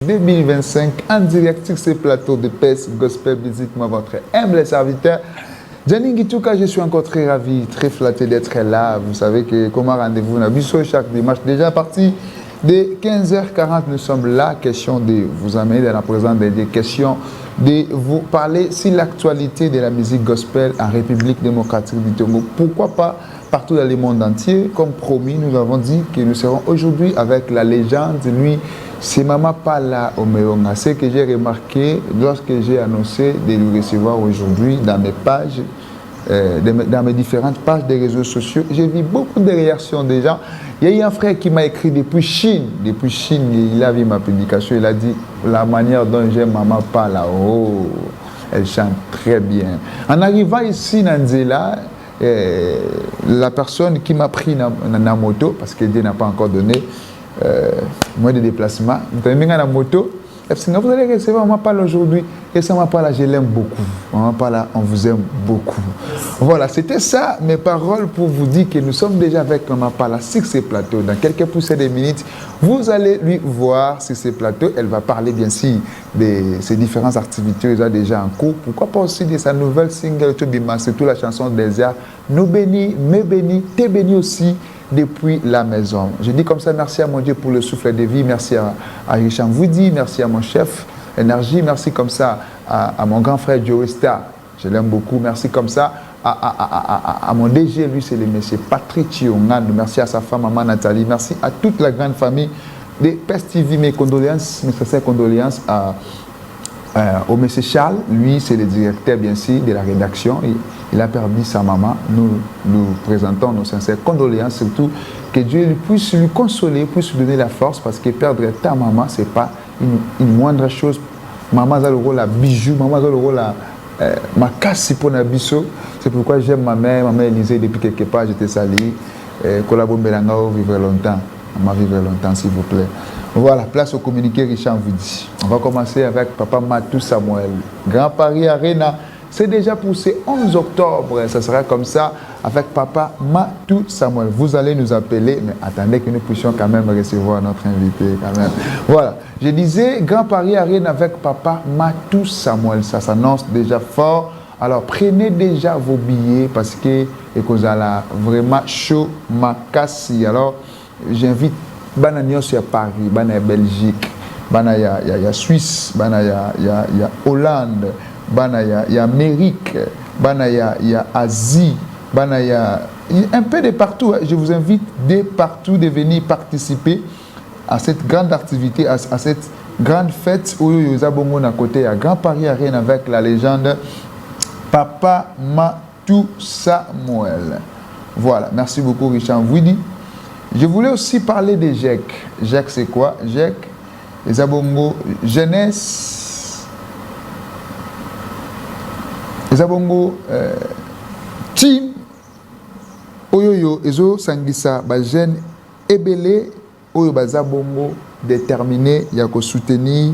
2025 en direct sur ce plateau de PES Gospel Music, moi votre humble serviteur Gianni Ngituka. Je suis encore très ravi, très flatté d'être là. Vous savez que comme rendez-vous on a vu chaque dimanche déjà à partir de 15h40 nous sommes là, question de vous amener dans la présence des questions de vous parler sur l'actualité de la musique gospel en République démocratique du Togo, pourquoi pas partout dans le monde entier. Comme promis, nous avons dit que nous serons aujourd'hui avec la légende. Lui, c'est Mama Pala Omeonga. Ce que j'ai remarqué lorsque j'ai annoncé de le recevoir aujourd'hui dans mes pages, dans mes différentes pages des réseaux sociaux, j'ai vu beaucoup de réactions des gens. Il y a eu un frère qui m'a écrit depuis Chine. Depuis Chine, il a vu ma publication. Il a dit la manière dont j'aime Mama Pala. Oh, elle chante très bien. En arrivant ici, Nanzela, la personne qui m'a pris dans la moto, parce que Dieu n'a pas encore donné moins de déplacement, vous avez mis dans la moto, vous allez recevoir Mama Pala aujourd'hui. Et ça, Mama Pala, je l'aime beaucoup. Mama Pala, on vous aime beaucoup. Voilà, c'était ça mes paroles pour vous dire que nous sommes déjà avec Mama Pala sur ces plateaux. Dans quelques poussées de minutes, vous allez lui voir sur ces plateaux. Elle va parler bien sûr de ses différentes activités déjà en cours. Pourquoi pas aussi de sa nouvelle single, surtout la chanson des airs. Nous bénis, me bénis, t'es béni aussi depuis la maison. Je dis comme ça, merci à mon Dieu pour le souffle de vie, merci à Richard Woody, merci à mon chef Énergie, merci comme ça à mon grand frère Joe Star, je l'aime beaucoup, merci comme ça à mon DG, lui c'est le monsieur Patrick Chiongan, merci à sa femme maman Nathalie, merci à toute la grande famille de PES TV, mes condoléances, mes sincères condoléances au monsieur Charles, lui c'est le directeur bien sûr de la rédaction. Il a perdu sa maman. Nous présentons nos sincères condoléances, surtout que Dieu puisse lui consoler, puisse lui donner la force, parce que perdre ta maman, ce n'est pas une moindre chose. Maman a le rôle à bijou, maman a le rôle à ma casse pour la biseau. C'est pourquoi j'aime ma mère Élisée, depuis quelque part, j'étais sali. Collabo Mbelangao, vivre longtemps. Maman vivre longtemps, s'il vous plaît. Voilà, place au communiqué Richard Woody. On va commencer avec Papa Matou Samuel. Grand Paris Arena. C'est déjà pour ce 11 octobre, ça sera comme ça avec Papa Matou Samuel. Vous allez nous appeler, mais attendez que nous puissions quand même recevoir notre invité quand même. Voilà, je disais Grand Paris Arena avec Papa Matou Samuel, ça s'annonce déjà fort. Alors prenez déjà vos billets parce que vous allez vraiment chaud makassi. Alors j'invite Bananios à Paris, Banania Belgique, Banania Suisse, Banania Hollande. Il y a Amérique, il y a Asie, il y a un peu de partout. Je vous invite de partout de venir participer à cette grande activité, à cette grande fête où nous avons à côté à Grand Paris Arena avec la légende Papa Matou Samuel. Voilà, merci beaucoup Richard Woody. Je voulais aussi parler des GEC. GEC c'est quoi? GEC, les Abongo Jeunesse. Les abongo team oyoyo ezo sangisa ba jeune ebele oyo bazabongo déterminé ya ko soutenir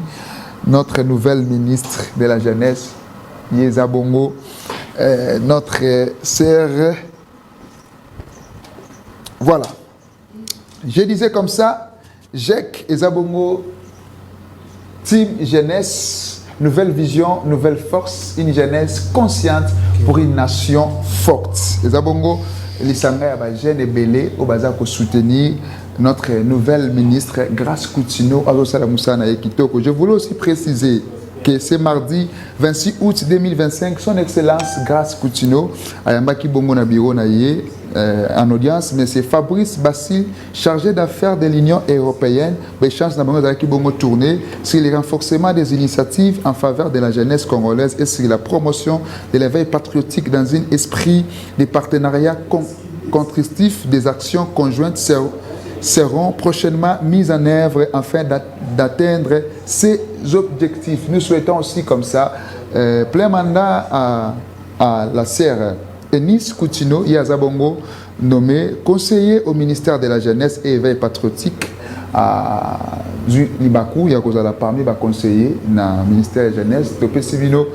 notre nouvelle ministre de la jeunesse Yezabongo notre sœur. Voilà. Je disais comme ça, Jek Ezabongo team jeunesse. Nouvelle vision, nouvelle force, une jeunesse consciente pour une nation forte. Les Abongo, les Sangha Jeune et Belé, au bazar pour soutenir notre nouvelle ministre, Grace Coutinho, Je voulais aussi préciser que ce mardi 26 août 2025, son Excellence Grace Coutinho, Ayambaki Bongo Nabiro Naye, en audience, mais c'est Fabrice Bassil, chargé d'affaires de l'Union européenne, échange d'Aki Bongo tourné sur le renforcement des initiatives en faveur de la jeunesse congolaise et sur la promotion de l'éveil patriotique dans un esprit de partenariat constructif. Des actions conjointes seront prochainement mises en œuvre afin d'atteindre ces objectifs. Nous souhaitons aussi comme ça plein mandat à la sœur Enis Coutinho Yazabongo, nommé conseiller au ministère de la Jeunesse et Éveil patriotique à Libakou, Yakozala parmi les conseillers dans le ministère de la Jeunesse, Topé Sivino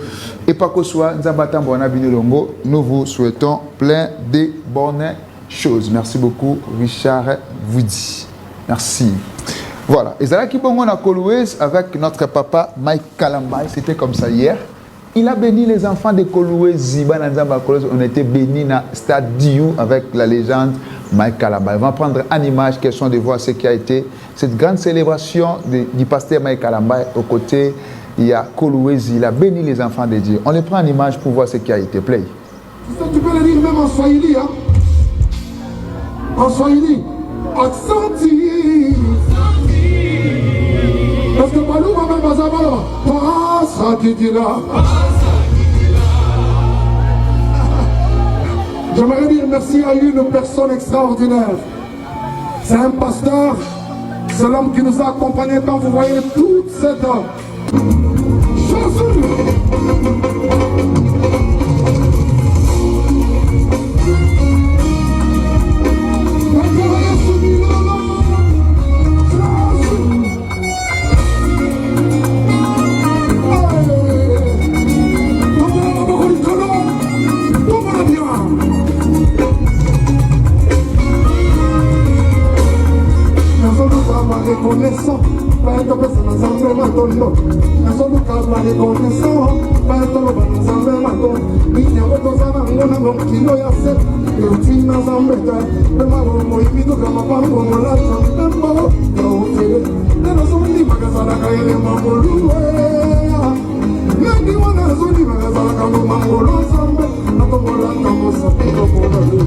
et Pakoswa Nzambata Mbwana Binilongo. Nous vous souhaitons plein de bonnes choses. Merci beaucoup, Richard Woody. Merci. Voilà. Et Zala Kibongo na Kolwezi avec notre papa Mike Kalambay, c'était comme ça hier. Il a béni les enfants de Kolwezi. On était bénis dans le stade Diou avec la légende Mike Kalambay. On va prendre en image, question de voir ce qui a été cette grande célébration du pasteur Mike Kalambay. Au côté, il y a Kolwezi. Il a béni les enfants de Dieu. On les prend en image pour voir ce qui a été. Play. Tu peux le dire même en Swahili, hein? En Swahili. Accenti. Parce que Balou va même pas savoir. Passa qui dit là. J'aimerais dire merci à une personne extraordinaire. C'est un pasteur. C'est l'homme qui nous a accompagnés quand vous voyez toute cette chanson. Reconnaissant, pas être personne dans un vrai matondo. Mais on nous calme la reconnaissant, pas être dans un vrai matondo. Il y a autre chose à mon qui nous a fait. Et au team dans un bête, le marron, il vit tout comme un pan pour mon latin. Un mot, il y a autre. Les raisons du magasin, la caille, les mamans loués. Mais qui on a raison du magasin, la caille, les mamans loués. Ensemble, la tombe, la tombe, ça pique au fond de l'eau.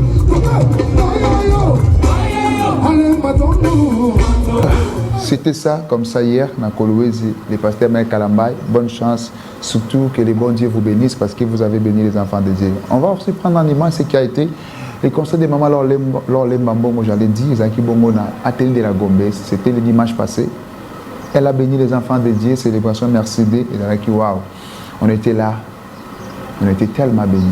Allez, matondo. C'était ça, comme ça hier, dans Kolwezi, les pasteurs Mike Kalambay. Bonne chance, surtout que les bons dieux vous bénissent parce que vous avez béni les enfants de Dieu. On va aussi prendre en image ce qui a été le conseil de maman Lorle Mbambongo, j'allais dire, Zaki Bongo na atelier de la Gombe. C'était le dimanche passé. Elle a béni les enfants de Dieu, célébration Mercedes et Zaki waouh. On était là, on était tellement bénis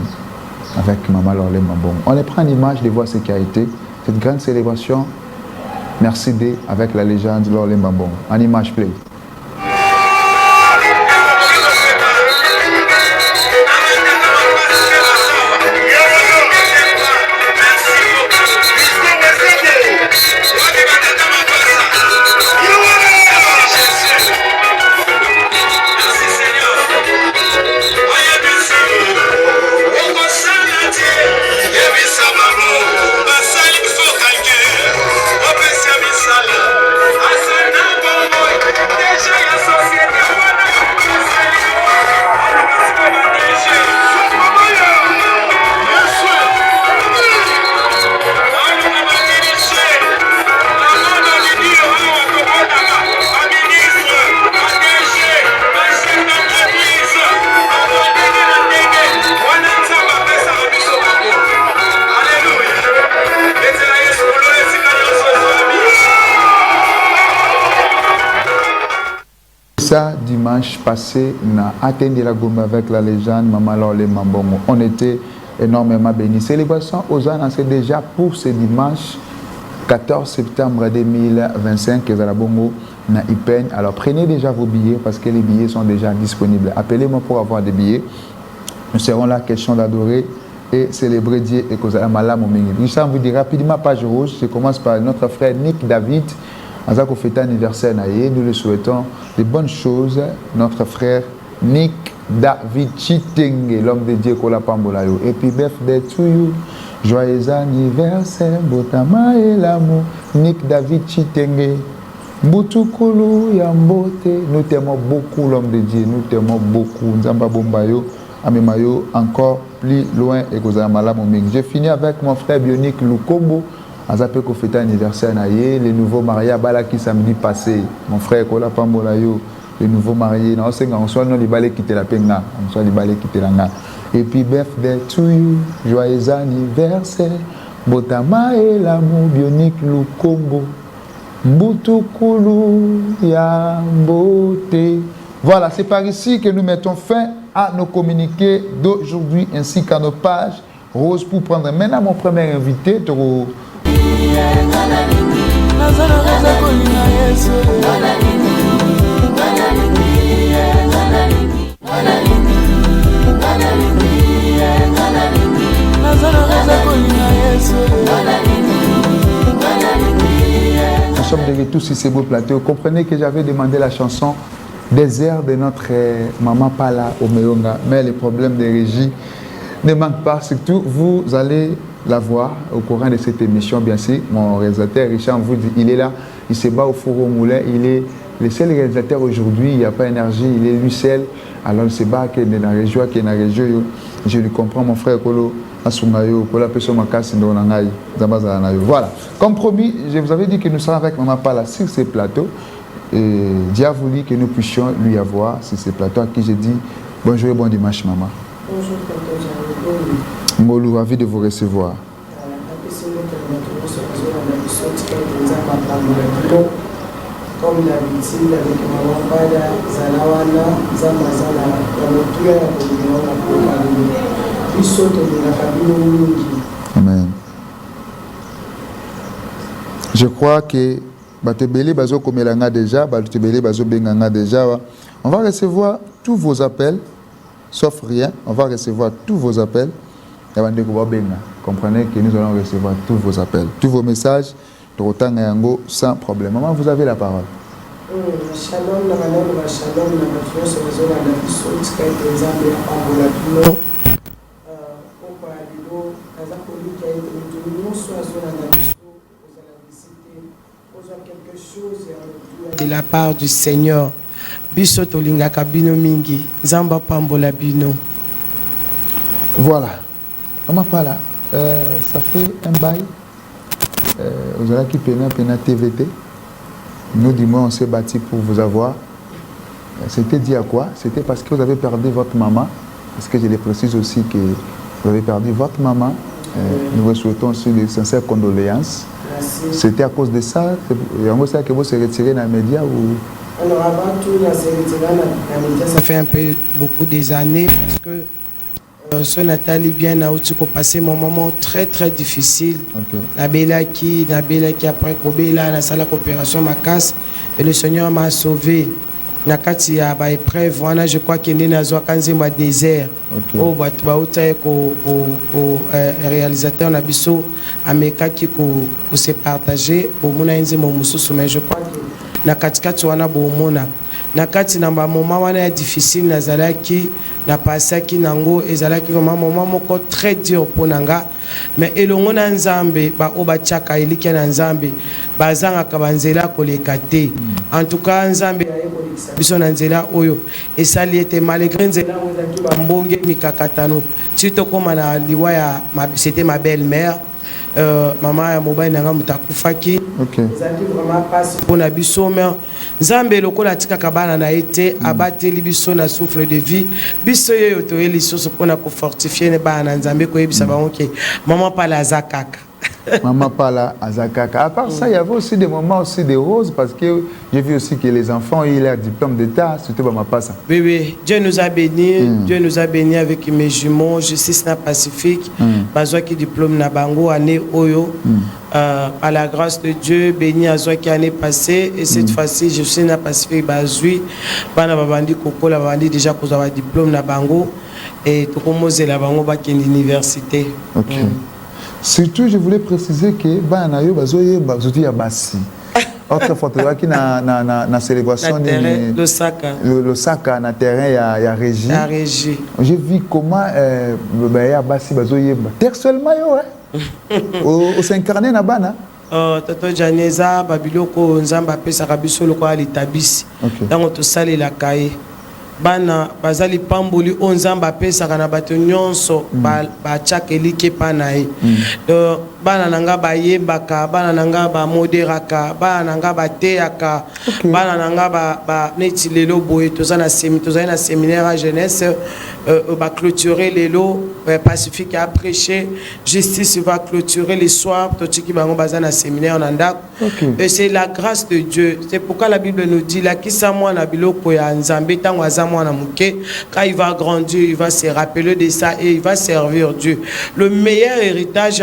avec maman Lorle Mbambongo. On les prend en image de voir ce qui a été cette grande célébration. Merci D avec la légende Lorle Mbambongo. En image play. Ça, dimanche passé, on a atteint la Gombe avec la légende Maman Lorle Mbambongo. On était énormément bénis. Célébration aux ans, c'est déjà pour ce dimanche 14 septembre 2025 que Zalabongo na Ipen. Alors prenez déjà vos billets parce que les billets sont déjà disponibles. Appelez-moi pour avoir des billets. Nous serons là, question d'adorer et célébrer Dieu et Kozala Malam Omengi. Je vous dis rapidement, page rouge. Je commence par notre frère Nick David. Azako fête anniversaire naïe, nous le souhaitons de bonnes choses. Notre frère Nick David Chitenge, l'homme de Dieu Kola Pambolayo. Et puis birthday to you, joyeux anniversaire, Botama et l'amour. Nick David Chitenge, Mbutukulu Yambote. Nous t'aimons beaucoup l'homme de Dieu, nous t'aimons beaucoup. Nzamba Bombayo, Amemayo, encore plus loin et Kozala Malam Oming. J'ai fini avec mon frère Bionique Lukombo. Azapé ko fête anniversaire naïe, les nouveaux mariés balaki samedi passé. Mon frère Kola Pambolayo, les nouveaux mariés. Non, c'est on soit non les balais quitter la penga, on soit les balais quitter la nga. Et puis birthday to you, joyeux anniversaire, Botama et l'amour Bionique Lukombo, Mbutukulu Yambote. Voilà, c'est par ici que nous mettons fin à nos communiqués d'aujourd'hui ainsi qu'à nos pages roses pour prendre maintenant mon premier invité. Nous sommes de retour sur ces beaux plateaux. Comprenez que j'avais demandé la chanson des airs de notre maman Pala au Meonga, mais les problèmes de régie ne manquent pas. Surtout, vous allez la voir au courant de cette émission, bien sûr. Mon réalisateur Richard vous dit, il est là, il se bat au four au moulin, il est le seul réalisateur aujourd'hui, il n'y a pas d'énergie, il est lui seul. Alors il se bat qui est dans la région, qui est dans la région. Je lui comprends, mon frère Kolo Asungayo, Kolo Peso Makasi Ndonangaï, Zamazanayo. Voilà. Comme promis, je vous avais dit que nous serons avec Maman Pala sur ces plateaux. Et Dieu a voulu que nous puissions lui avoir sur ces plateaux à qui j'ai dit bonjour et bon dimanche, maman. Bonjour, Molou, ravi de vous recevoir. Comme d'habitude, avec Maman Pala, Zalawana, Zamazana, Yamotuya, Amen. Je crois que Batebele Bazo Komelanga déjà, Batebele Bazo Benganga déjà. On va recevoir tous vos appels, sauf rien. On va recevoir tous vos appels. Comprenez que nous allons recevoir tous vos appels, tous vos messages, sans problème. Maman, vous avez la parole. Shalom, la madame, shalom, la mafiose, la de la part du Seigneur. Biso tolinga kabino mingi, Zamba pambola bino. Voilà. Maman Pala, ça fait un bail. Vous avez qui pena TVT. Nous, du moins, on s'est battu pour vous avoir. C'était dit à quoi? C'était parce que vous avez perdu votre maman. Parce que je le précise aussi que vous avez perdu votre maman. Nous vous souhaitons aussi de sincères condoléances. Merci. C'était à cause de ça. Il y a un ça que vous se retirez dans les médias ou... Alors avant tout, la retiré dans les médias, ça fait un peu beaucoup des années parce que son Nathalie bien a aussi passé mon moment très très difficile. Nabela qui après Kobela na salle coopération ma casse et le Seigneur m'a sauvé. Nakati ya ba épreuve wana je crois qu'il est na zo kanzemba désert. Oh batu ba uta ko réalisateur na biso ameka ki ko se partager bo mona enze mo mususu mais je crois que nakati wana bo mona nakati na ba moment wana difficile na zalaki na pasaki nango ezalaki vraiment moment moko très dur pour nanga mais elongo na nzambe ba obachaka eliki na nzambe bazanga kabanzela koleka te en tout cas nzambe biso na nzela oyo esali ete malgré nzela ozaki bambonge mikakatano sito koma na liwa ya c'était ma belle-mère maman ya mobile nanga mutakufaki ezali vraiment passe pona biso mais nzambe lokola tikaka bana na ete abateli biso na souffle de vie biso yoyo toyeli soso pona ko fortifier ne bana nzambe ko yebisa bango ke maman Pala azakaka. Maman Pala azakaka. À part ça, il y avait aussi des moments aussi de roses parce que j'ai vu aussi que les enfants ils ont leur diplôme d'État, surtout Maman Passa. Oui, oui, Dieu nous a bénis, Dieu nous a bénis avec mes jumeaux, Justice na Pacifique, Bazwa qui diplôme na Bango année Oyo. À la grâce de Dieu, béni à Zoa qui année passée et cette fois-ci je suis na Pacifique Bazui, bana babandi koko la babandi déjà qu'on a diplôme na Bango et tout comme la Bango ba qui l'université. OK. Surtout, je voulais préciser que Banayo Bazoye Bazouti Abassi. Autre photo qui na célébration le Saka. Le Saka na terrain ya régie. La régie. J'ai vu comment Abassi Bazoye terre seulement yo au s'incarner na bana. Toto Janeza Babiloko Nzamba pesa kabiso loko ali tabisi. Dans to sali la kaye. Bana bazali pamboli onzamba pesa kana bato nyonso ba chakeli ke panae bana nanga ba yembaka bana nanga ba moderaka bana nanga ba teaka bana nanga ba neti lelo boye tozana séminaire à jeunesse ba clôturer lelo Pacifique a prêché Justice va clôturer les soirs totiki bango bazana séminaire nanda et c'est la grâce de Dieu. C'est pourquoi la Bible nous dit la kisa moi na biloko ya nzambe tango quand il va grandir, il va se rappeler de ça et il va servir Dieu. Le meilleur héritage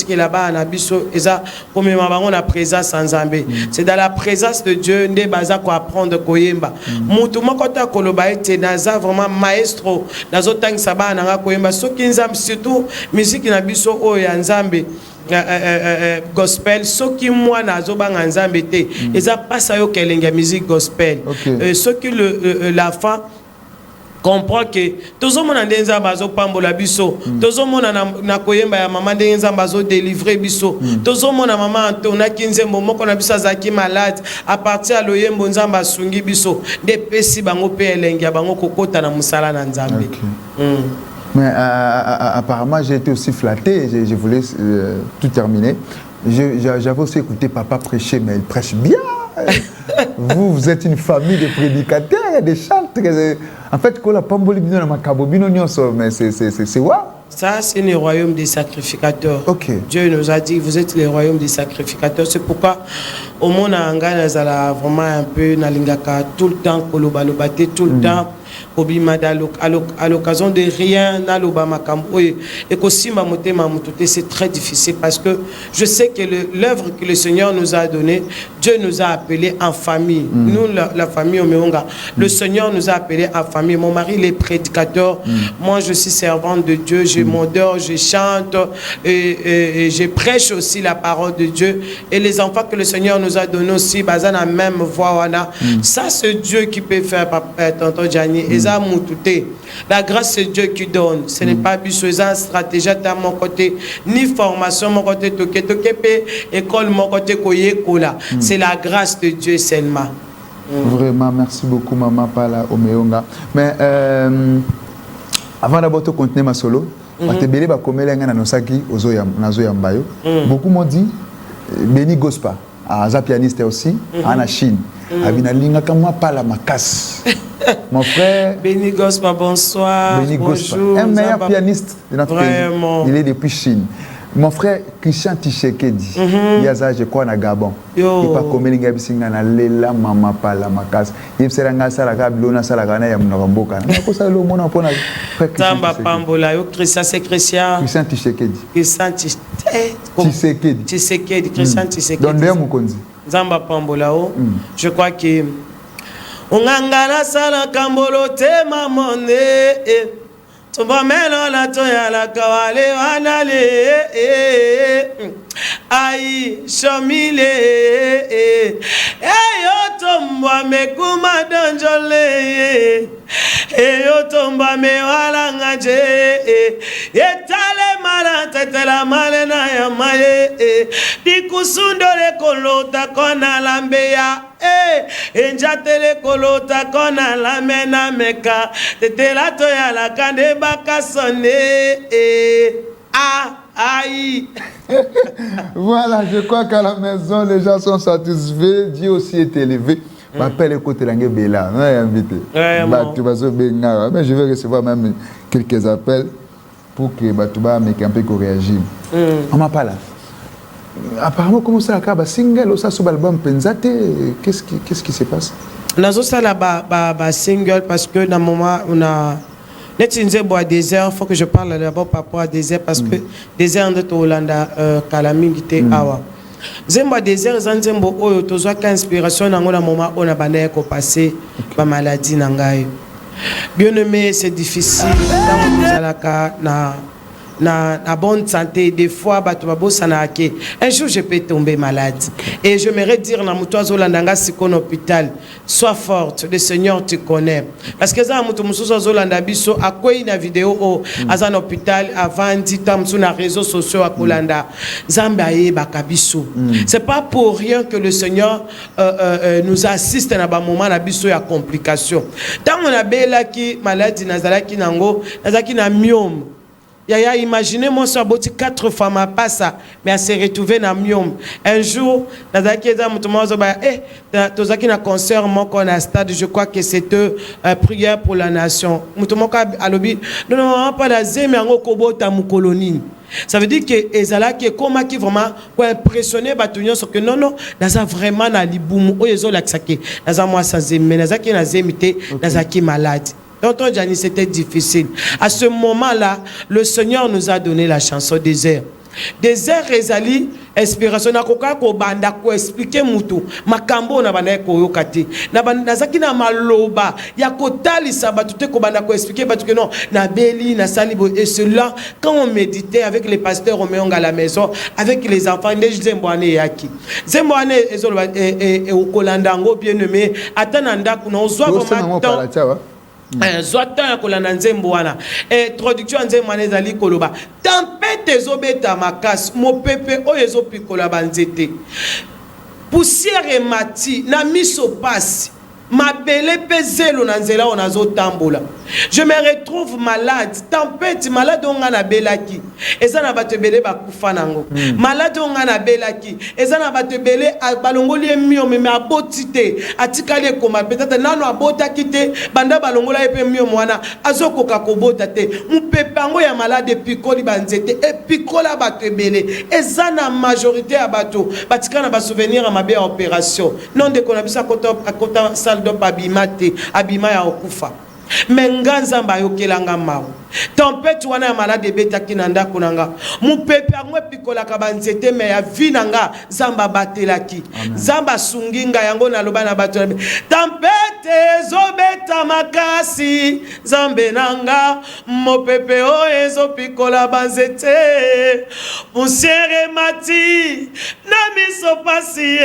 là-bas en Abisso, c'est la présence en Zambé. C'est dans la présence de Dieu que baza ko apprendre koyemba. Mutuma kota koloba ete naza vraiment maestro nazo tang saba nanga koyemba soki nzambe surtout musique na biso o ya nzambe gospel ce qui moi nazo banga nzambe te eza pasa yo kelenga musique gospel ce qui la fin comprend que tozo mona ndenza bazo pambola biso tozo mona na koyemba ya mama ndenza bazo délivrer biso tozo mona mama Antona kinzembo moko na biso azaki malade à partir à loyembo nzamba sungi biso de pesi bango pe elengi bango kokota na musala na nzambe. Mais apparemment j'ai été aussi flatté, je voulais tout terminer. J'avais aussi écouté papa prêcher, mais il prêche bien. Vous êtes une famille de prédicateurs, il y a des chants. En fait, quand la pamboli bino na makabo bino nyonso, mais c'est quoi? Ça, c'est le royaume des sacrificateurs. Dieu nous a dit, vous êtes le royaume des sacrificateurs. C'est pourquoi, au monde, on a vraiment un peu, tout le temps, tout le temps. À l'occasion de rien, c'est très difficile parce que je sais que l'œuvre que le Seigneur nous a donnée, Dieu nous a appelés en famille. Nous, la famille Omeonga, le Seigneur nous a appelés en famille. Mon mari, il est prédicateur. Moi, je suis servante de Dieu. Je m'endors, je chante et je prêche aussi la parole de Dieu. Et les enfants que le Seigneur nous a donnés aussi, basés dans la même voie. Ça, c'est Dieu qui peut faire, tonton Gianni. La grâce, c'est Dieu qui donne. Ce n'est pas une stratégie à mon côté, ni formation mon côté, école mon côté, c'est la grâce de Dieu seulement. Vraiment, merci beaucoup, maman Pala Omeonga. Mais avant d'abord de continuer ma solo, beaucoup m'ont dit, Béni Gospa, un pianiste aussi, en Chine. Mon frère Béni Gospa, bonsoir. Béni Gospa, bonjour, un meilleur pianiste de notre pays. Il est depuis Chine. Mon frère Christian Tshisekedi, je crois na Gabon. Il pas comme les gars bisinga na lela mama pala makas. Il seranga sala kablona sala kana ya mnaramboka. Na ko sala lo mona pona frère Tamba pambola yo Christian c'est Christian. Christian Tshisekedi. Christian Tshisekedi. Tshisekedi Christian Tshisekedi. Donde mukonzi. Zamba pambola o. Je crois que ongangana sala kambolo te mamone. Tomba melo la toya la kawale wanale ai shomile yo tomba mekuma donjole yo tomba me wala ngaje etale mala tetela male na ya maye dikusundole kolota kona lambeya enjatele kolota kona la mena meka tetela toya la kande bakasone aïe. Voilà, je crois qu'à la maison les gens sont satisfaits. Dieu aussi est élevé. M'appelle écoute Langue Bella, on est invité. Mais je vais recevoir même quelques appels pour que Batouba me un peu réagisse. On m'appelle là. Apparemment, comment ça a single ou ça sur l'album Penzate? Qu'est-ce qui se passe? Nous avons ça là single parce que dans le moment on a bois désert, il faut que je parle d'abord par rapport à désert parce que désert de Tolanda calamité awa. Zembo désert zanzembo oyo tozwa ka inspiration nango na moment on a banaye ko passer ba maladie nangayo. Bien aimé, c'est difficile dans tozalaka na bonne santé, des fois un jour je peux tomber malade et je m'aimerais dire na muto azolanda siko na hôpital, sois forte, le Seigneur te connaît parce que ça muto mususu azolanda biso akoyi na vidéo au azan hôpital avant dit tam sur na réseaux sociaux akolanda Nzambe ayebaka biso. C'est pas pour rien que le Seigneur nous assiste na ba moment na biso ya complication. Tant on a belaki maladie nazalaki nango nazaki na myome. Yaya, imaginez-moi sur aboti 4 femmes à passer, mais à se retrouver dans myome. Un jour, tozaki na concert moko na stade, je crois que c'était prière pour la nation. Mutomoka alobi, non, pas la zeme ango kobota mukoloni. Ça veut dire que ezala qui comment qui vraiment pour impressionner batunyo sur que non naza vraiment na libumu oyezo laksaki naza moi sans zeme naza ki na zemité naza ki malade. Tonton Gianni, c'était difficile. À ce moment-là, le Seigneur nous a donné la chanson désert. Désert ezali inspiration na koka ko banda ko expliquer mutu makambo na bana ko yokati na nazaki na maloba ya kotalisa batu te ko banda ko expliquer batu que non na beli na salibo. Et cela quand on méditait avec les pasteurs on meonga à la maison avec les enfants de Zembwane yaki Zembwane ezolo e okolandango bien aimé atananda kuna ozwa ba Zwatan ya kolanda nzembo wana introduction nzembo wana ezali koloba tempête ezobeta makasi mopepe oyo ezopikola banzete poussière emati na miso pasi mabele pezelo na nzela ona zotambola. Je me retrouve malade, tempête malade onga na belaki ezana batebele bakufa nango malade onga na belaki ezana batebele balongoli emio meme abotite atikali ekoma peut-être nano abotaki te banda balongola epe mio mwana azokoka kobota te mupepango ya malade pikoli banzete epikola batebele ezana majorité ya bato batikana ba souvenir ma be opération non de konabisa kota salle d'op abimate abima ya okufa. Menganza mba yokelanga mawu tempête wana ya malade beta kinanda kunanga mupepe angwe pikola kabanzete me ya vinanga zamba batelaki zamba sunginga yango na loba na bato tempête zobeta makasi zambe nanga mopepe o ezo pikola banzete poussière mati na miso pasi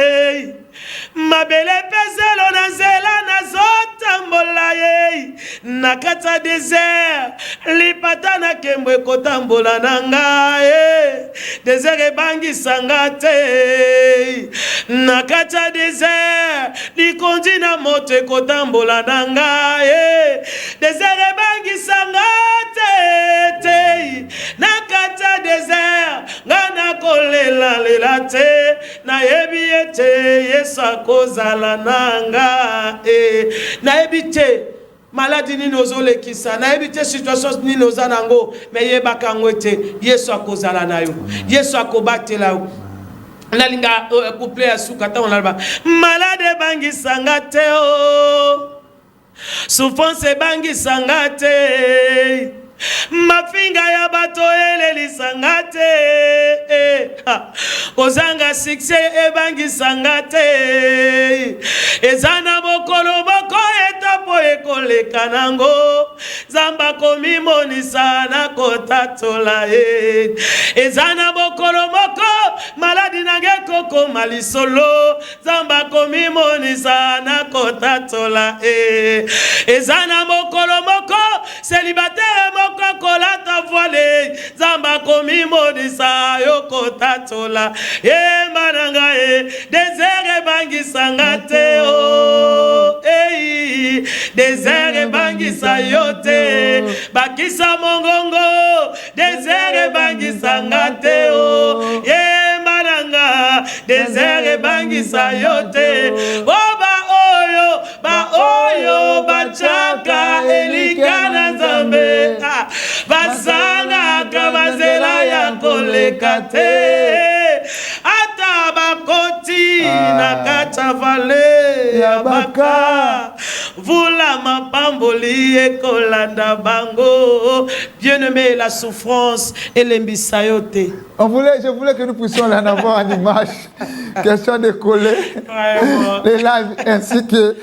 mabele pezelo na zela na zotambola ye nakata désert lipata na kembwe kotambola nanga désert ebangisa ngate nakata désert likondi na moto kotambola nanga désert ebangisa ngate nakata désert ngana kolela lela te na yebi ete sakozala nanga na ebite maladie ni nozole kisa na ebite situation ni nozanango me yebaka ngwete Yesu akozala nayo Yesu akobatela yo nalinga couple ya suka ta onalba malade bangi sangate o souffrance bangi sangate mafinga ya bato eleli sangate ozanga succès ebangi sangate ezana bokolo boko etapo ekoleka nango zamba komi monisa na kotatola ezana bokolo boko maladi nange koko malisolo zamba komi monisa na kotatola ezana bokolo boko célibataire kolata voile zamba komi modisa yoko tatola mananga désert bangi sangate o désert bangi sayote bakisa mongongo désert bangi sangate o mananga désert bangi sayote ba oyo bachaka elikana zambe basanga kabazela ya koleka te ata bakoti na kata vale ya baka vula mapamboli ekolanda bango. Bien-aimé, la souffrance et l'embisayote. Je voulais que nous puissions en avoir en image. Question de coller les lives ainsi que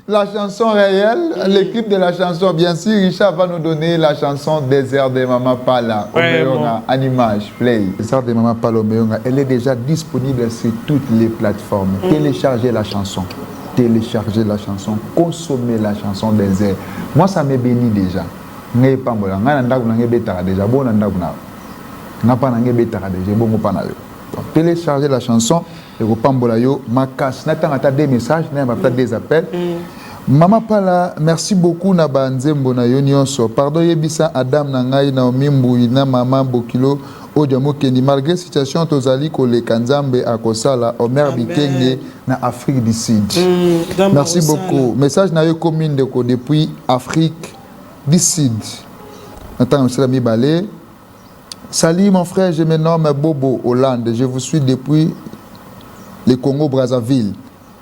la chanson réelle, le clip de la chanson. Bien sûr, Richard va nous donner la chanson Désert de Mama Pala en image. Play. Désert de Mama Pala, elle est déjà disponible sur toutes les plateformes. Téléchargez la chanson. Téléchargez la chanson. Consommez la chanson Désert. Moi, ça me bénit déjà. Téléchargez la chanson et vous pambola yo makas n'attends des messages n'attends des appels. Mama Pala, merci beaucoup na banzembo na yo nyonso. Pardon yebisa Adam na ngai na omimbu na mama Bokilo Odiamo Kendi malgré situation tozali ko le kanzambe akosala Omer Bikenge na Afrique du Sud. Merci beaucoup. Message na yo commune de ko depuis Afrique du Sud. Attends, c'est l'ami Balé. Salut mon frère, je me nomme Bobo Hollande. Je vous suis depuis le Congo-Brazzaville,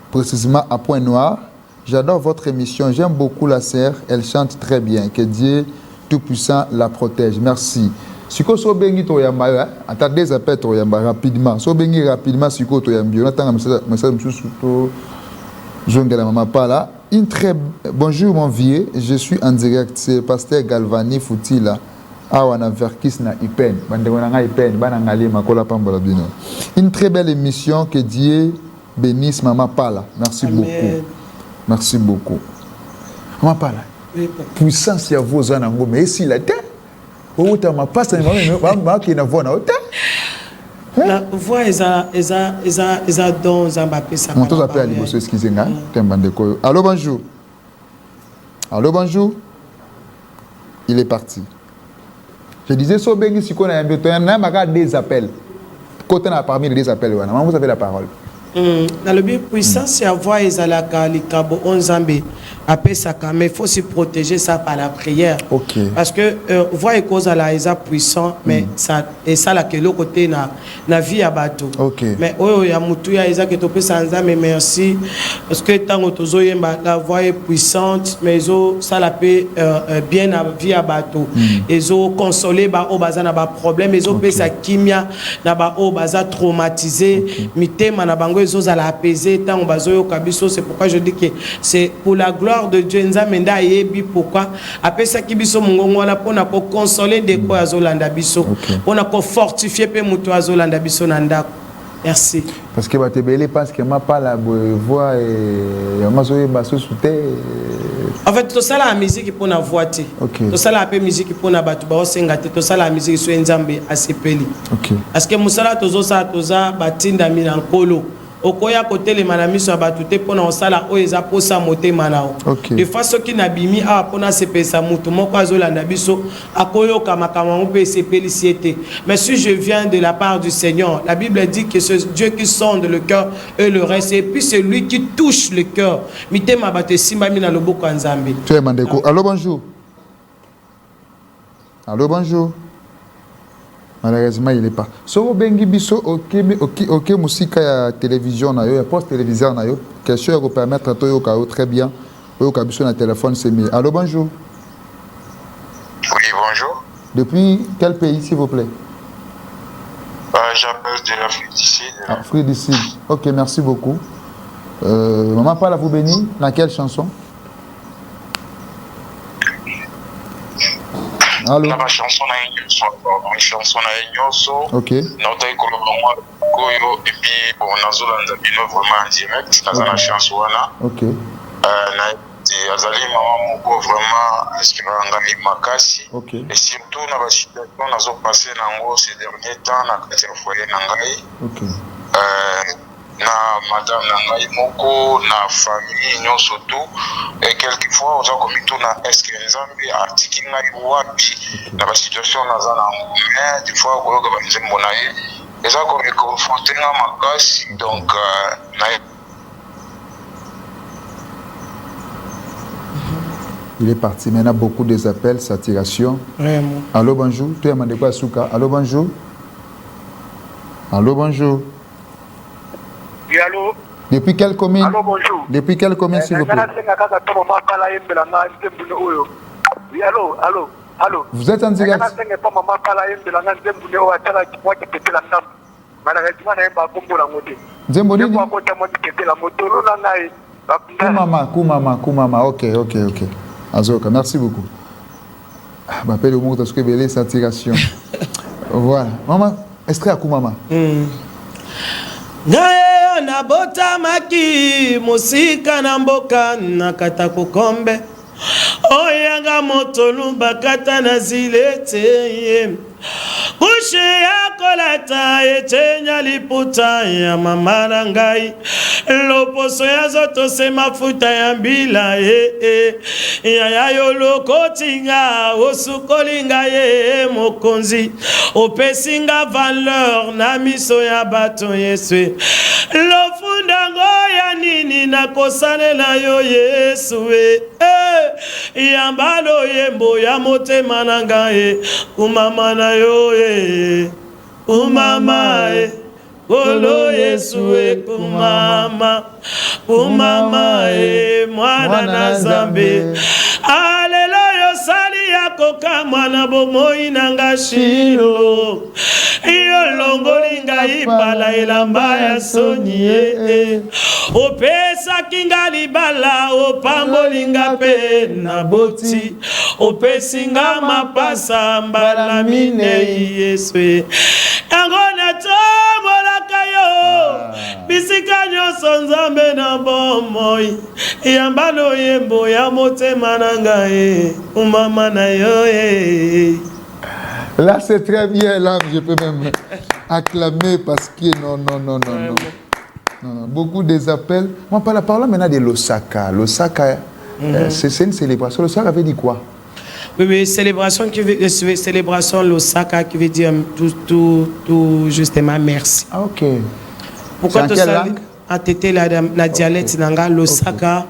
précisément à Pointe-Noire. J'adore votre émission. J'aime beaucoup la sœur. Elle chante très bien. Que Dieu Tout-Puissant la protège. Merci. Siko so bengi to yamba, attends des appels to yamba rapidement. So bengi rapidement siko to yambi. On attend un message to Jongela Mama Pala. Bonjour mon vieux, je suis en direct, c'est pasteur Galvani Foutila. Awana Verkis na Ipen. Bandengona Ipen, banangali makola pambola bino. Une très belle émission, que Dieu bénisse Mama Pala. Merci Amen. Beaucoup. Merci beaucoup. Mama Pala. Oui, puissance ya vos anango mais si la terre. Ou ta ma passe ma qui na voix na hôtel. La voix eza don Zambapé ça. On t'appelle à Liboso excusenga. Tembandeko. Allô bonjour. Allô bonjour. Il est parti. Je disais so bengi siko na yambe to na maka des appels. Côté na parmi les appels wana. Vous avez la parole. Dans le but puissance ya voix ezalaka likabo onzambe apesaka mais il faut se protéger ça par la prière. Okay. Parce que voix ekozala eza puissant mais ça et ça la que le côté na vie ya bato. Okay. Mais oyo ya mutu ya eza que topesa nzambe merci parce que tango tozoyemba la voix est puissante mais zo ça la peut bien na vie ya bato. Ezo consoler ba o baza na ba problème ezo pesa kimia na ba o baza traumatisé mitema na bango ezo za la apaiser tango bazoyo kabiso. C'est pourquoi je dis que c'est pour la gloire de Dieu nzamenda yebi pourquoi apesa kibiso mungongo wana pona ko consoler de ko azolanda biso pona ko fortifier pe mutu azolanda biso na ndako. Merci. Parce que batebele parce que ma pas la voix et mazoye baso souté. En fait tout ça la musique pour na voix té. Tout ça la pe musique pour na batu ba osenga té tout ça la musique so nzambe asepeli. Parce que musala tozo sa toza batinda mina nkolo. Okoya côté les manamiso abatute pona osala oeza posa motema nao. De façon qui nabimi a pona sepesa mutu moko azolanda biso akoyo kamakama mpe sepeliciété. Mais si je viens de la part du Seigneur, la Bible dit que c'est Dieu qui sonde le cœur et le reste et puis c'est lui qui touche le cœur. Mitema bate simba mina loboko nzambe. Tu es mandeko. Allô bonjour. Allô bonjour. Malheureusement, il n'est pas. So bengi biso ok musique ya télévision na yo, ya poste téléviseur na yo, question pour permettre à toi yo très bien. Yo ka biso na téléphone c'est mieux. Allô bonjour. Oui, bonjour. Depuis quel pays s'il vous plaît? J'appelle de l'Afrique du Sud. Afrique du Sud. OK, merci beaucoup. Maman parle à vous bénir dans quelle chanson? Allô? La chanson na chanson na Nyoso. OK. Nota ikoloba koyo et puis bon nazolanda bino vraiment en direct dans la chanson là. OK. Na azali maman moko vraiment inspirant ngami makasi. OK. Et surtout na ba situation nazo passer nango ces derniers temps na kati ya foyer na ngai. OK. Na madame na ngai moko na famille nyonso tout et quelquefois oza komito na est-ce que nzambe atiki ngai wapi na ba situation naza na mais des fois koyoka ba nzembo na ye eza komiconforter nga makasi donc na il est parti. Maintenant, beaucoup des appels, saturation. Vraiment. Allô, bonjour. Tu es Mandeko Asuka. Allô, bonjour. Allô, bonjour. Oui, allô. Depuis quelle commune? Allô, bonjour. Depuis quelle commune, s'il vous plaît? Oui, allô, allô, allô. Vous êtes en direct. Koumama. Ok. Azoka, merci beaucoup. M'appelle au monde parce que belé saturation. Voilà. Maman, extrait à Koumama. Ngaye nabota maki musika na mboka nakata kukombe oyanga motolu bakata na zilete kushe yako lata etenya liputa ya mama na ngai loposo ya zoto se mafuta ya mbila ya yo lokotinga osukolinga ye mokonzi opesinga valeur na miso ya bato Yesu lofunda ngoya nini na kosalela yo Yesu yambalo yembo ya motema na ngai kumama na yo kumama Olo Yesu kumama mwana na Nzambe Haleluya sali yako yoka mwana bomoi nanga Shilo yo longoli ngai pala elamba ya soni opesa kinga libala opamboli nga pe na boti opesi nga mapasa mbala minei Yesu yango natombolaka yo bisika nyonso Nzambe na bomoi yambano yembo ya motema na ngai umama na yo Là, c'est très bien, là, je peux même acclamer parce que non. Beaucoup des appels. Moi, parlons maintenant de l'Osaka. L'Osaka, c'est une célébration. L'Osaka veut dire quoi? Oui, célébration l'Osaka qui veut dire tout justement merci. Ah, ok. Pourquoi tu as été la dialecte nanga l'Osaka?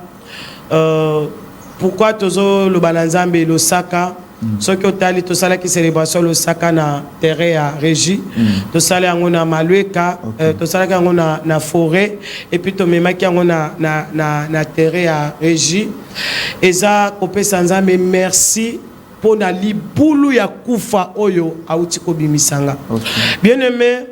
Pourquoi tu as le Bananzambe l'Osaka? Ce qui est tout ça qui célébration l'Osaka na terre à Régie, tout ça là on a Malueka, tout ça là on a na forêt et puis tout même qui on a na terre à Régie. Et ça kopé Nzambe merci pour na libulu ya kufa oyo auti ko bimisanga. Bien aimé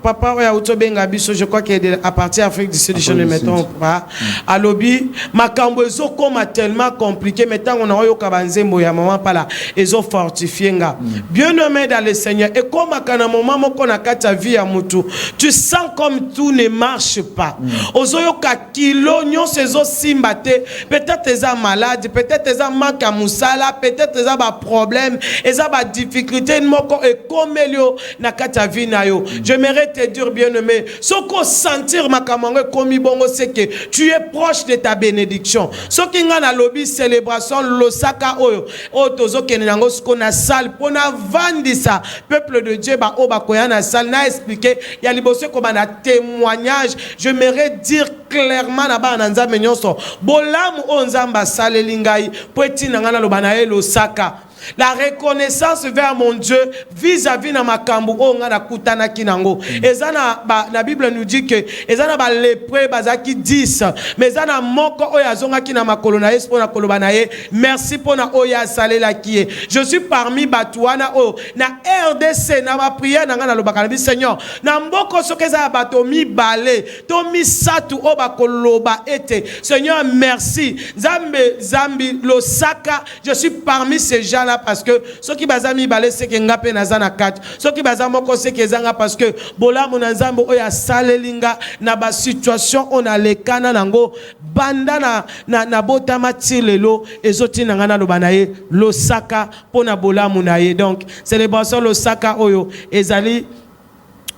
Papa oya utobenga biso, je crois qu'à partir d'Afrique du Sud, je ne mettons pas. À lobby, makambo ezo koma tellement compliqué. Maintenant, on a eu kabanzembo ya maman pas là. Ezo fortifié nga. Bien aimé dans le Seigneur. Et comme à un moment où on a ta vie à mutu, tu sens comme tout ne marche pas. Ozo yo ka kilo nyon sezo simbate. Peut-être t'es malade, peut-être t'es manque à musala, peut-être t'es ba problème, t'es ba difficulté moko et comme elio na kata vie na yo. J'aimerais te dire, bien-aimé, ce qu'on sentir ma camarade comme bongo, c'est que tu es proche de ta bénédiction. Ce qui est dans lobby célébration, l'Osaka oyo, otozo kenango ce qu'on a salle pour na vendre ça. Peuple de Dieu, ba oba koyana salle n'a expliqué. Il y a libosé comme un témoignage. J'aimerais dire clairement là-bas en Nzambe nyonso. Bolam onzamba salle lingai poeti nangana lobanae l'Osaka. La reconnaissance vers mon Dieu vis-à-vis de ma kambu on a kutana kinango. Ezana la Bible nous dit que ezana ba lépreux bazaki 10 mais ezana moko oya zonga kina makolona espo na kolobanaye merci pour na oya salé la kie. Je suis parmi batuana o na RDC na ma prière na ngana lobaka na Seigneur na mboko sokeza bato mi balé to mi satu o bakoloba ete Seigneur merci Zambi l'Osaka je suis parmi ces gens parce que ceux qui bazami balé c'est que ngape nazana 4 ceux qui bazamo ko c'est que zanga parce que bola monanzambo oya salelinga na ba situation on a les kana nango banda na botama tilelo ezoti nangana lobanaye l'Osaka pona bola munaye donc célébration l'Osaka oyo ezali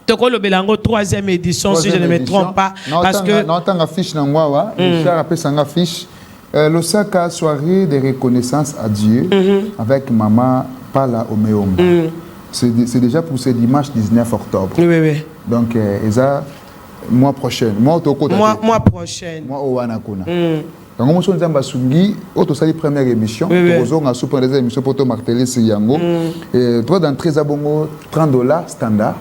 toko le belango 3e édition si je ne me trompe pas parce que n'entend affiche nangwa Richard appelle sanga affiche l'Osaka soirée de reconnaissance à Dieu avec maman Pala Omeomba. C'est déjà pour ce dimanche 19 octobre. Oui. Donc, mois prochain. Mois prochain. Mois au Wanakuna. Donc, on a dit que c'est la première émission. On a soupé des émissions pour te marteler sur Yango. Toi, d'entrée, $30 standard.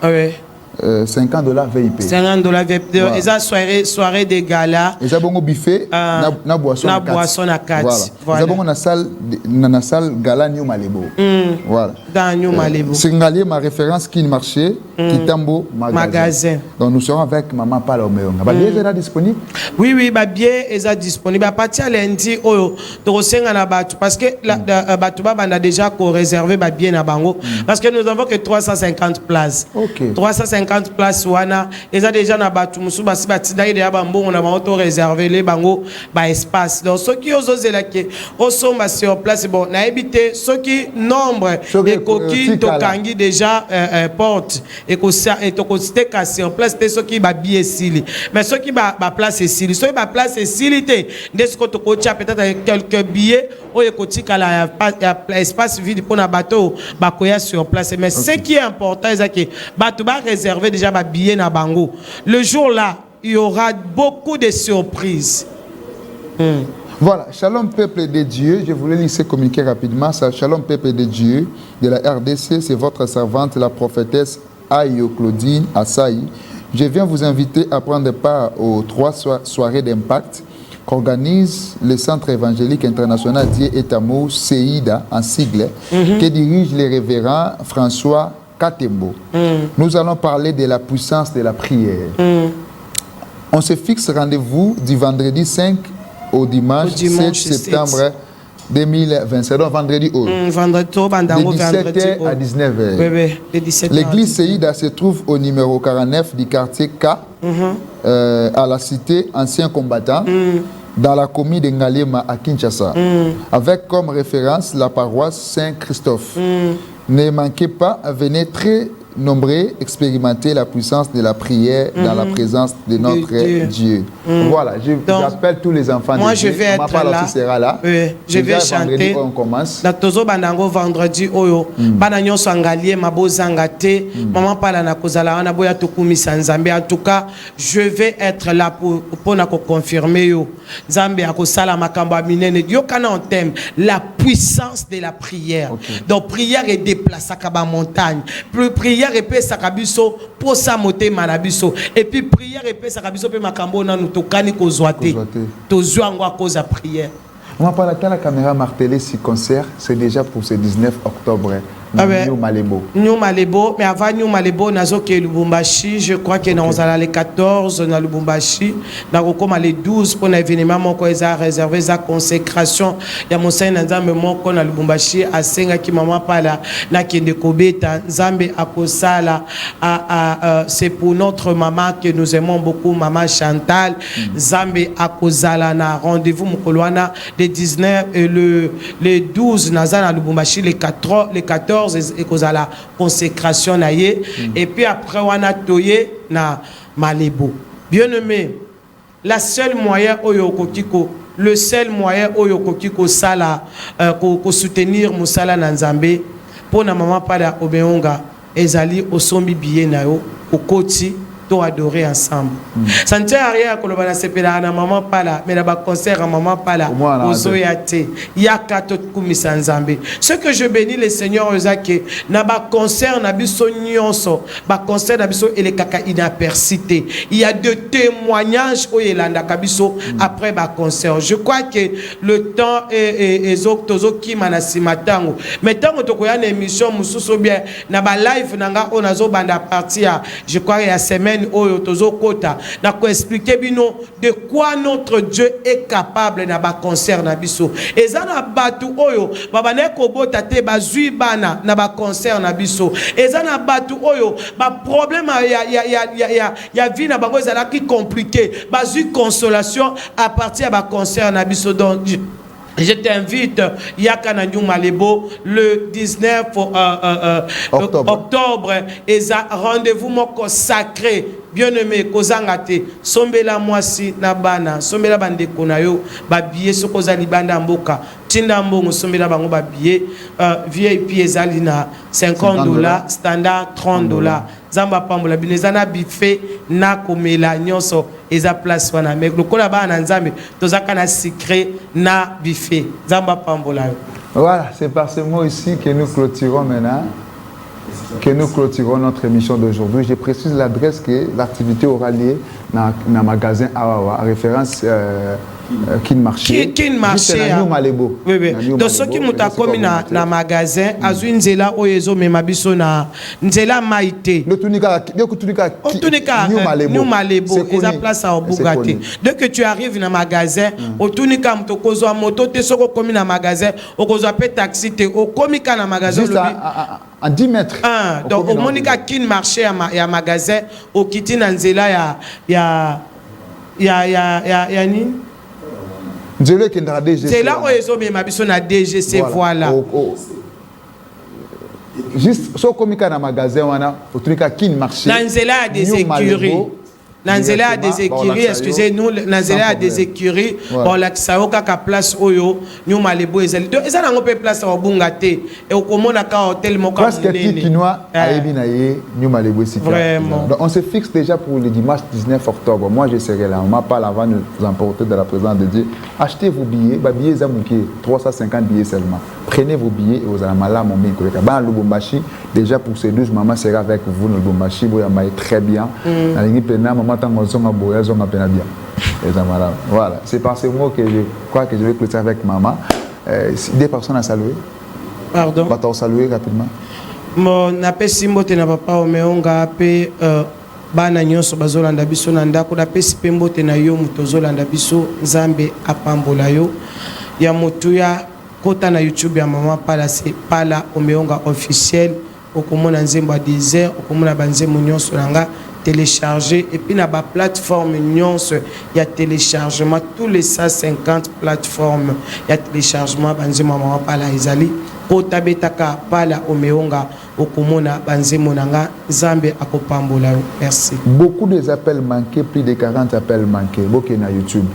50 $, VIP. 50 $ VIP. Et ça, soirée de gala. Et ça, bon buffet, na boisson à 4. Voilà. Bon na salle gala New Malebo. Voilà. Dans New Malebo. C'est ma référence qui marchait, qui tambo magasin. Donc nous serons avec maman Pala Omeonga. Ba billet est disponible? Oui, ba billet est disponible. À partir lundi to senga na batu parce que batu ba banda déjà ko réservé ba billet na bango parce que nous avons que 350 places. OK. 350 places wana eza déjà na batu musu basi batida ide ya bambongo na auto réservé les bango ba espace donc ceux qui osozela ke osomba sur place bon na habité ceux qui nombre de coquilles tokangi déjà porte et ko te casser en place ceux qui ba billet sili mais ceux qui ba place sili ceux qui ba place silité ndesi ko to ko tia peut-être quelques billets o ekotika la espace vide pour na bateau ba koya sur place mais ce qui est important c'est que bateau ba réservé déjà ma billet na bango. Le jour là, il y aura beaucoup de surprises. Voilà, Shalom peuple de Dieu, je voulais laisser communiquer rapidement ça. Shalom peuple de Dieu de la RDC, c'est votre servante la prophétesse Ayo Claudine Assaï. Je viens vous inviter à prendre part aux 3 soirées d'impact qu'organise le Centre évangélique international Dieu et Amour, CEIDA, en sigle, que dirige le révérend François Katembo. Nous allons parler de la puissance de la prière. On se fixe rendez-vous du vendredi 5 au dimanche 7 septembre 2027, donc vendredi haut. De 17h à 19h. L'église CEIDA se trouve au numéro 49 du quartier K, à la cité Ancien Combattant, dans la commune de Ngalema à Kinshasa, avec comme référence la paroisse Saint-Christophe. Ne manquez pas, venez très nombreux expérimenter la puissance de la prière dans la présence de notre Dieu. Voilà, j'appelle tous les enfants moi de Dieu. Je vais être là. Sera là. Je vais chanter. On commence. Tozo bandango vendredi oyo bana nyonso angalie mabozanga te maman pala na kozala wana boya tokumisa nzambe. En tout cas, je vais être là pour na ko confirmer yo. Nzambe akosala makambo minene. Yo kana on thème la puissance de la prière. Donc prière est déplacée à la montagne. Prière et paix sakabiso pour sa moté manabiso. Et puis prière et paix sakabiso pe makambo na nutokani kozwate. Tozwango à cause de prière. On va parler de la caméra martelée si concert, c'est déjà pour ce 19 octobre. New Malebo. New Malebo, mais avant New Malebo, nazo ke Lubumbashi, je crois que nous allons les 14 dans Lubumbashi, dans comme les 12 pour l'événement mon ko eza réservé sa consécration. Ya Monseigne Nzambe moko na Lubumbashi asenga ki maman pala na kende kobeta Nzambe akosala c'est pour notre maman que nous aimons beaucoup, maman Chantal. Nzambe akozala na rendez-vous mukolwana le 19 et le 12 nazana Lubumbashi les 14 et cause à la consécration naïe et puis après on a toyé na Malebo. Bien aimé, la seule moyen oyo kokiko, le seul moyen oyo kokiko sala ko soutenir musala na Nzambe pour na maman pada obeonga ezali osombi biye na yo okoti to adorer ensemble. Ça ne tient à rien que le bana sepela na maman pala, mais là concert à maman pala ozoyate yakato kumisa Nzambe. Ce que je bénis le Seigneur ozake na ba concert na biso nyonso, ba concert na biso ele kaka inapercité. Il y a de témoignages au yelanda kabiso après ba concert. Je crois que le temps est tozo ki manasi matango. Mais tango to koya na émission mususu bien na ba live nanga onazo banda partir. Je crois il y a semaine oyo tozo kota na ko expliquer bino de quoi notre Dieu est capable na ba concert na biso ezana batu oyo babane ko bota te bazui bana na ba concert na biso ezana batu oyo ba problème ya vie na bango ezala ki compliqué bazui consolation à partir ba concert na biso. Donc je t'invite, Yakana New Malebo, le 19 octobre, et rendez-vous moko sacré, bien-aimé, Kozangate, Sombela Mwasi Nabana, Sombela Bande Konayo, Babiye, Sokoza Libanda Mboka, Tindambo, Sombela Bango Babiye, VIP Ezalina, $50, standard $30. Zamba Pambola, Binezana Bife, Nakomela, Nyonso, Eza place wana. Mais le kola na Nzambe, tozaka na secret na Bife, Zamba Pambola. Voilà, c'est par ce mot ici que nous clôturons maintenant. Que nous clôturons notre émission d'aujourd'hui. Je précise l'adresse que l'activité aura lieu dans le magasin Awawa, à référence Kin Marché. Kin Marché. New Malebo. Oui, oui. Donc, ceux qui m'ont commis dans le magasin, Azu Nzela Oyezo Memabiso na Nzela Maïté. New Malebo. Ils ont place à Obugate. Dès que tu arrives dans le magasin, au Tunika Mtokozo à moto, tu es commis dans le magasin, au Kozoapé taxi, tu es au comika dans le magasin. Juste à 10 mètres. Donc, au Monika Kin Marché, il y a un magasin, au Kiti Nzela, il y a ni. C'est là où ils ont mis ma biso na DGC, voilà. Juste, so komika na magasin wana, au truc à Kin Marché. Nanzela a des écuries. Nanzela a des écuries, excusez-nous, Nanzela a des écuries. Bon, la Saoka ka place oyo, New Malebo ezali. Donc, ezali ngo pe place au Bungate et au komona ka hôtel moka. Parce que Kinois a ebinaye New Malebo ici. Vraiment. Donc, on se fixe déjà pour le dimanche 19 octobre. Moi, je serai là. On m'a parlé avant de vous emporter de la présence de Dieu. Achetez vos billets. Bah, billets Zamouké, 350 billets seulement. Prenez vos billets et vous allez mal mon bien. Bah, Lubumbashi, déjà pour ces 12, maman sera avec vous. Lubumbashi, vous allez très bien. Maman, tant qu'on s'en a bien. Voilà, c'est par ces mots que je crois que je vais clôturer avec maman. Des personnes à saluer. Pardon. Va t'en saluer rapidement. Mon appel simbote na papa omeonga ape bana nyonso bazolanda biso na ndako na pesi pe mbote na yo muto zolanda biso nzambe apambola yo ya motuya kota na YouTube ya Maman Pala c'est Pala omeonga officiel okomona nzembo 10h okomona banzembo nyonso nanga télécharger et puis na ba plateforme nyonso ya téléchargement tous les 150 plateformes ya téléchargement banzembo Maman Pala ezali kota betaka Pala omeonga okomona banzembo nanga Zambe akopambola. Merci. Beaucoup des appels manqués, plus de 40 appels manqués. Beaucoup na YouTube.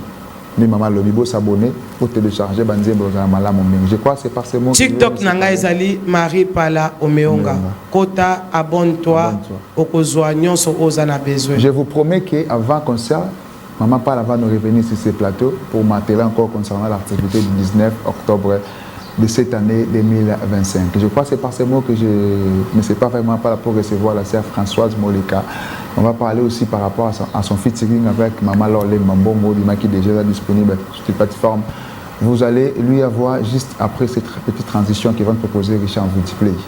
Mais maman Lobibo s'abonner pour télécharger banzembo dans la Je crois que c'est par ces mots. TikTok nanga ezali Marie Pala omeonga. Kota abonne-toi okozwa nyonso ozana besoin. Je vous promets que avant concert, Maman Pala va nous revenir sur ces plateaux pour m'atteler encore concernant l'activité du 19 octobre de cette année 2025. Je crois que c'est par ces mots que je ne sais pas vraiment pas là pour recevoir la sœur Françoise Molika. On va parler aussi par rapport à son featuring avec Maman Lorlé Mambo Molima qui est déjà disponible sur cette plateforme. Vous allez lui avoir juste après cette petite transition qui va me proposer Richard Multiplay.